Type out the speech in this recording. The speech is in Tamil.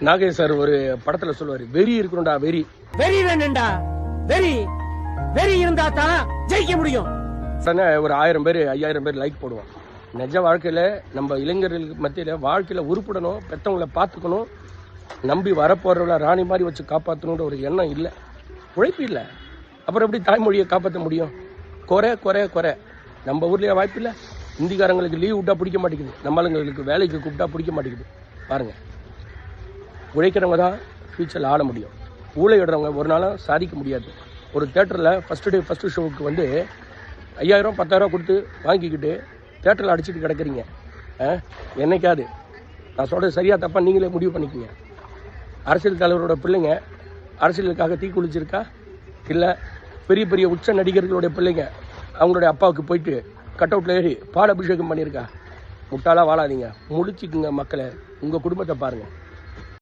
நாகேஷ் சார் ஒரு படத்துல சொல்லுவாரு, வெறி இருக்கணும்டா, வெறி வெறி வேணும்டா, வெறி வெறி இருந்தா தான் ஜெயிக்க முடியும். ஒரு 1000 பேர் 5000 பேர் லைக் போடுவோம். நிஜ வாழ்க்கையில நம்ம இளைஞர்களுக்கு மத்தியில வாழ்க்கையில உருப்படணும், பெற்றவங்களை பார்த்துக்கணும், நம்பி வரப்போறவங்கள ராணி மாதிரி வச்சு காப்பாற்றணுன்ற ஒரு எண்ணம் இல்லை, உழைப்பு இல்லை. அப்புறம் எப்படி தாய்மொழியை காப்பாற்ற முடியும்? குறை குறை குறை. நம்ம ஊர்லயே வாய்ப்பு இல்லை. இந்திக்காரங்களுக்கு லீவ் விட்டா பிடிக்க மாட்டேங்குது, நம்மளுங்களுக்கு வேலைக்கு கூப்பிட்டா பிடிக்க மாட்டேங்குது. பாருங்க, உழைக்கிறவங்க தான் ஃபியூச்சரில் ஆட முடியும். ஊழையிடுறவங்க ஒரு நாளும் சாதிக்க முடியாது. ஒரு தேட்டரில் ஃபஸ்ட்டு ஷோவுக்கு வந்து 5000 10,000 கொடுத்து வாங்கிக்கிட்டு தேட்டரில் அடிச்சுட்டு கிடக்குறீங்க. என்னைக்காது நான் சொல்கிறது சரியாக தப்பாக நீங்களே முடிவு பண்ணிக்கோங்க. அரசியல் தலைவரோட பிள்ளைங்க அரசியலுக்காக தீ குளிச்சிருக்கா? இல்லை பெரிய பெரிய உச்ச நடிகர்களுடைய பிள்ளைங்க அவங்களுடைய அப்பாவுக்கு போயிட்டு கட் அவுட்டில் ஏறி பால் அபிஷேகம் பண்ணியிருக்கா? முட்டாளாக வாழாதீங்க, முழிச்சிக்குங்க மக்களை, உங்கள் குடும்பத்தை பாருங்கள்.